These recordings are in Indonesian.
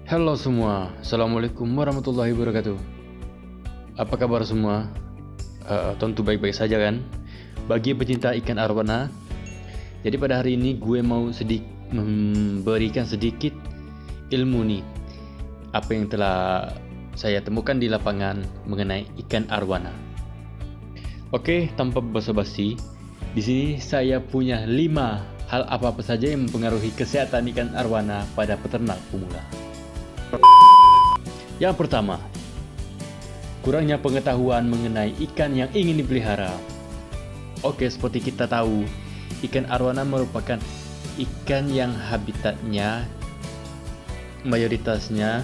Halo semua, Assalamualaikum warahmatullahi wabarakatuh. Apa kabar semua? Tentu baik-baik saja kan? Bagi pecinta ikan arwana, jadi pada hari ini gue mau memberikan sedikit ilmu nih, apa yang telah saya temukan di lapangan mengenai ikan arwana. Oke, tanpa basa-basi, di sini saya punya 5 hal apa-apa saja yang mempengaruhi kesehatan ikan arwana pada peternak pemula. Yang pertama, kurangnya pengetahuan mengenai ikan yang ingin dipelihara. Oke, seperti kita tahu, ikan arwana merupakan ikan yang habitatnya mayoritasnya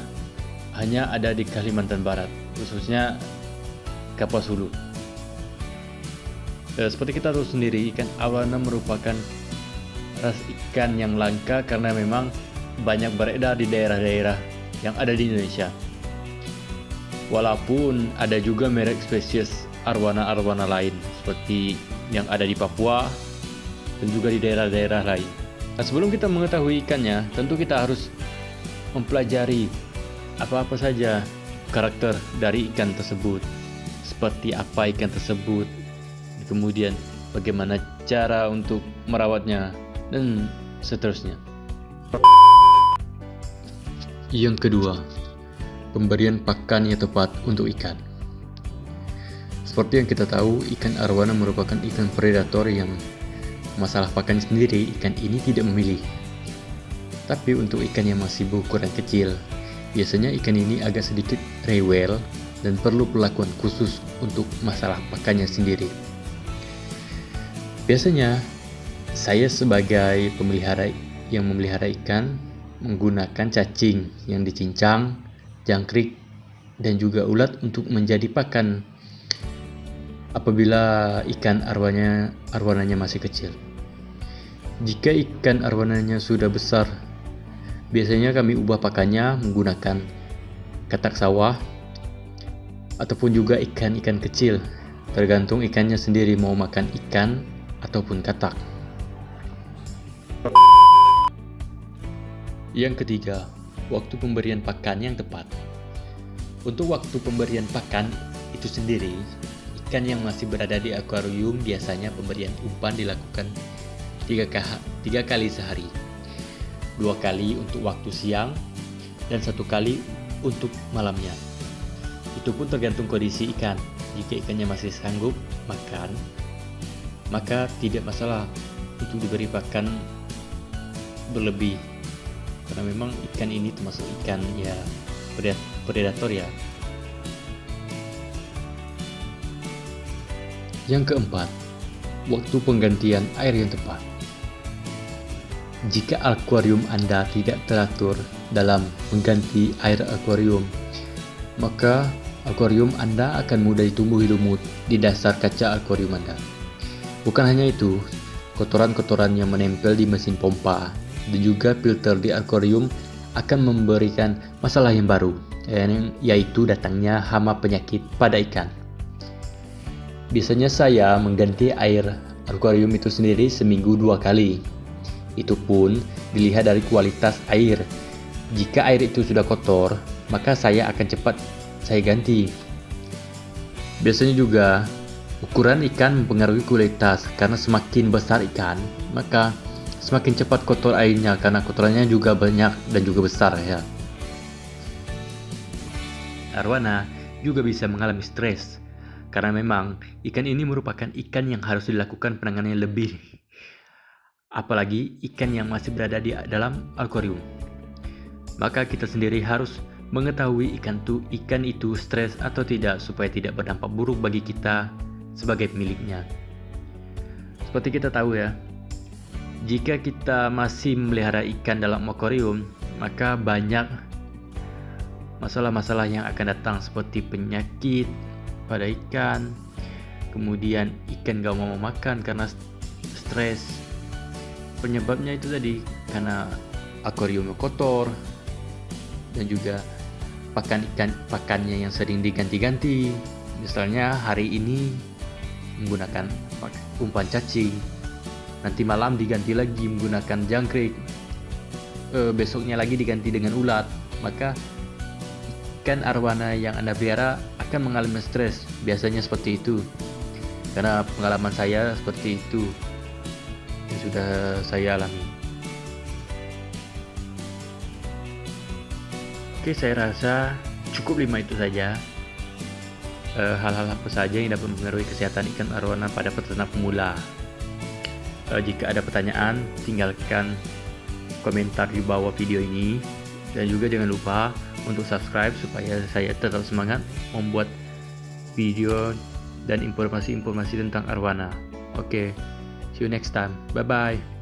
hanya ada di Kalimantan Barat, khususnya Kapuas Hulu. Seperti kita tahu sendiri, ikan arwana merupakan ras ikan yang langka karena memang banyak beredar di daerah-daerah yang ada di Indonesia. Walaupun ada juga merek spesies arwana-arwana lain seperti yang ada di Papua dan juga di daerah-daerah lain. Nah, sebelum kita mengetahui ikannya, tentu kita harus mempelajari apa-apa saja karakter dari ikan tersebut, seperti apa ikan tersebut, kemudian bagaimana cara untuk merawatnya, dan seterusnya. Yang kedua, pemberian pakan yang tepat untuk ikan. Seperti yang kita tahu, ikan arwana merupakan ikan predator yang masalah pakan sendiri ikan ini tidak memilih. Tapi untuk ikan yang masih berukuran kecil, biasanya ikan ini agak sedikit rewel dan perlu perlakuan khusus untuk masalah pakannya sendiri. Biasanya, saya sebagai pemelihara yang memelihara ikan menggunakan cacing yang dicincang, jangkrik, dan juga ulat untuk menjadi pakan apabila ikan arwananya masih kecil. Jika ikan arwananya sudah besar, biasanya kami ubah pakannya menggunakan katak sawah ataupun juga ikan-ikan kecil, tergantung ikannya sendiri mau makan ikan ataupun katak. Yang ketiga, waktu pemberian pakan yang tepat. Untuk waktu pemberian pakan itu sendiri, ikan yang masih berada di akuarium biasanya pemberian umpan dilakukan 3 kali sehari. 2 kali untuk waktu siang dan 1 kali untuk malamnya. Itu pun tergantung kondisi ikan. Jika ikannya masih sanggup makan, maka tidak masalah untuk diberi pakan berlebih, karena memang ikan ini termasuk ikan ya predator ya. Yang keempat, waktu penggantian air yang tepat. Jika akuarium Anda tidak teratur dalam mengganti air akuarium, maka akuarium Anda akan mudah ditumbuhi lumut di dasar kaca akuarium Anda. Bukan hanya itu, kotoran-kotoran yang menempel di mesin pompa dan juga filter di akuarium akan memberikan masalah yang baru, yaitu datangnya hama penyakit pada ikan. Biasanya saya mengganti air akuarium itu sendiri seminggu 2 kali. Itu pun dilihat dari kualitas air. Jika air itu sudah kotor, maka saya akan cepat saya ganti. Biasanya juga ukuran ikan mempengaruhi kualitas, karena semakin besar ikan, maka semakin cepat kotor airnya karena kotorannya juga banyak dan juga besar ya. Arwana juga bisa mengalami stres karena memang ikan ini merupakan ikan yang harus dilakukan penanganannya lebih, apalagi ikan yang masih berada di dalam akuarium. Maka kita sendiri harus mengetahui ikan itu stres atau tidak supaya tidak berdampak buruk bagi kita sebagai pemiliknya. Seperti kita tahu ya, jika kita masih memelihara ikan dalam akuarium, maka banyak masalah-masalah yang akan datang seperti penyakit pada ikan, kemudian ikan gak mau makan karena stres. Penyebabnya itu tadi karena akuariumnya kotor dan juga pakannya yang sering diganti-ganti. Misalnya hari ini menggunakan umpan cacing, nanti malam diganti lagi menggunakan jangkrik, besoknya lagi diganti dengan ulat. maka ikan arwana yang Anda pelihara akan mengalami stres. Biasanya seperti itu, karena pengalaman saya seperti itu yang sudah saya alami. Oke, saya rasa cukup 5 itu saja. Hal-hal apa saja yang dapat mempengaruhi kesehatan ikan arwana pada peternak pemula. Jika ada pertanyaan, tinggalkan komentar di bawah video ini, dan juga jangan lupa untuk subscribe supaya saya tetap semangat membuat video dan informasi-informasi tentang arwana. Oke, see you next time. Bye bye.